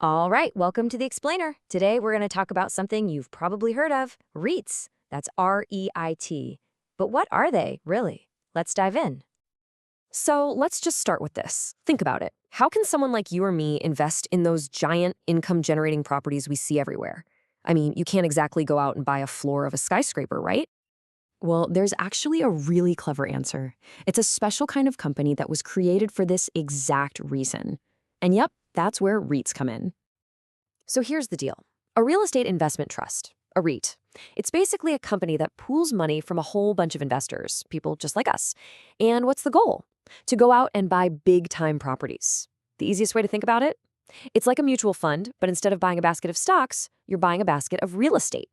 All right, welcome to the Explainer. Today we're going to talk about something you've probably heard of, REITs. That's R-E-I-T. But what are they, really? Let's dive in. So let's just start with this. Think about it. How can someone like you or me invest in those giant income-generating properties we see everywhere? I mean, you can't exactly go out and buy a floor of a skyscraper, right? Well, there's actually a really clever answer. It's a special kind of company that was created for this exact reason. And yep, that's where REITs come in. So here's the deal. A real estate investment trust, a REIT. It's basically a company that pools money from a whole bunch of investors, people just like us. And what's the goal? To go out and buy big-time properties. The easiest way to think about it? It's like a mutual fund, but instead of buying a basket of stocks, you're buying a basket of real estate.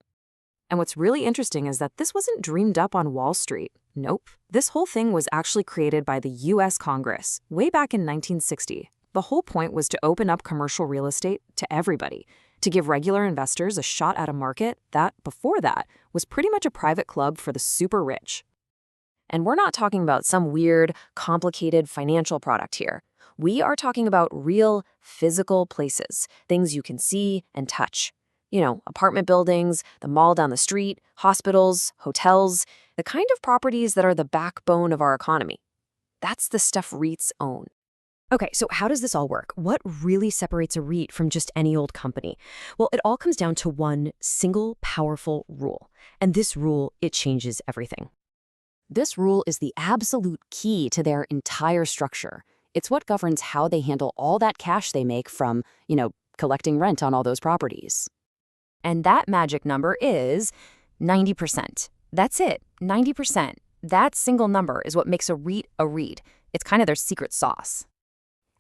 And what's really interesting is that this wasn't dreamed up on Wall Street. Nope. This whole thing was actually created by the U.S. Congress way back in 1960. The whole point was to open up commercial real estate to everybody, to give regular investors a shot at a market that, before that, was pretty much a private club for the super rich. And we're not talking about some weird, complicated financial product here. We are talking about real, physical places, things you can see and touch. You know, apartment buildings, the mall down the street, hospitals, hotels, the kind of properties that are the backbone of our economy. That's the stuff REITs own. Okay, so how does this all work? What really separates a REIT from just any old company? Well, it all comes down to one single powerful rule. And this rule, it changes everything. This rule is the absolute key to their entire structure. It's what governs how they handle all that cash they make from, collecting rent on all those properties. And that magic number is 90%. That's it, 90%. That single number is what makes a REIT a REIT. It's kind of their secret sauce.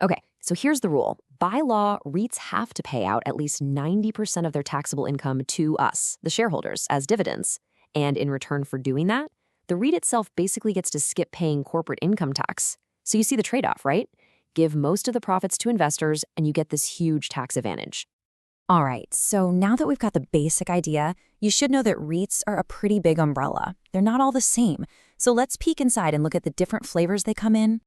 Okay, so here's the rule. By law, REITs have to pay out at least 90% of their taxable income to us, the shareholders, as dividends. And in return for doing that, the REIT itself basically gets to skip paying corporate income tax. So you see the trade-off, right? Give most of the profits to investors, and you get this huge tax advantage. All right, so now that we've got the basic idea, you should know that REITs are a pretty big umbrella. They're not all the same. So let's peek inside and look at the different flavors they come in.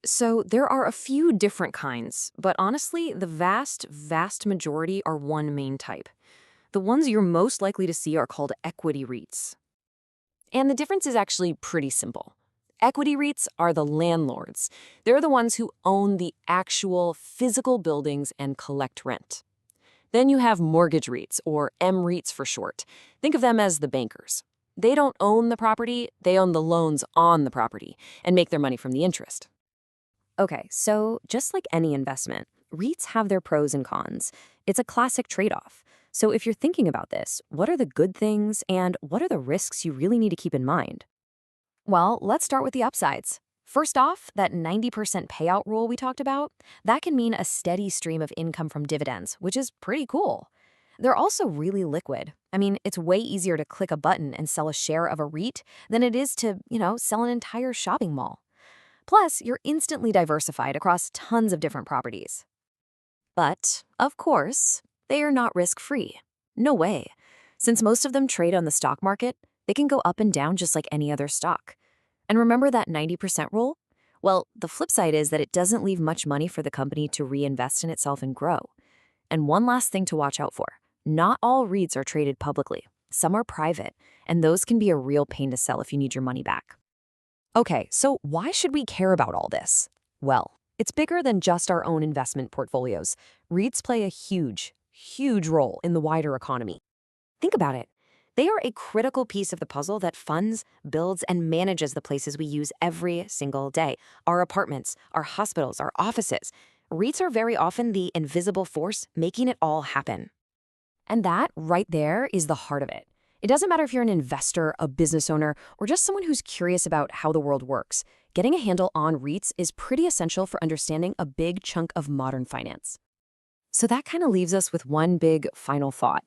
So there are a few different kinds, but honestly, the vast majority are one main type. The ones you're most likely to see are called equity REITs. And the difference is actually pretty simple. Equity REITs are the landlords. They're the ones who own the actual physical buildings and collect rent. Then you have mortgage REITs, or M-REITs for short. Think of them as the bankers. They don't own the property, they own the loans on the property and make their money from the interest. Okay, so just like any investment, REITs have their pros and cons. It's a classic trade-off. So if you're thinking about this, what are the good things and what are the risks you really need to keep in mind? Well, let's start with the upsides. First off, that 90% payout rule we talked about, that can mean a steady stream of income from dividends, which is pretty cool. They're also really liquid. I mean, it's way easier to click a button and sell a share of a REIT than it is to, sell an entire shopping mall. Plus, you're instantly diversified across tons of different properties. But, of course, they are not risk-free. No way. Since most of them trade on the stock market, they can go up and down just like any other stock. And remember that 90% rule? Well, the flip side is that it doesn't leave much money for the company to reinvest in itself and grow. And one last thing to watch out for. Not all REITs are traded publicly. Some are private, and those can be a real pain to sell if you need your money back. Okay, so why should we care about all this? Well, it's bigger than just our own investment portfolios. REITs play a huge role in the wider economy. Think about it. They are a critical piece of the puzzle that funds, builds, and manages the places we use every single day. Our apartments, our hospitals, our offices. REITs are very often the invisible force making it all happen. And that, right there, is the heart of it. It doesn't matter if you're an investor, a business owner, or just someone who's curious about how the world works. Getting a handle on REITs is pretty essential for understanding a big chunk of modern finance. So that kind of leaves us with one big final thought.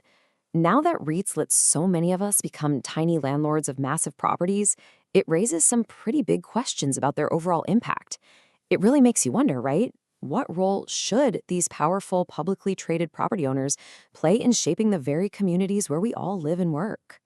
Now that REITs let so many of us become tiny landlords of massive properties, it raises some pretty big questions about their overall impact. It really makes you wonder, right? What role should these powerful, publicly traded property owners play in shaping the very communities where we all live and work?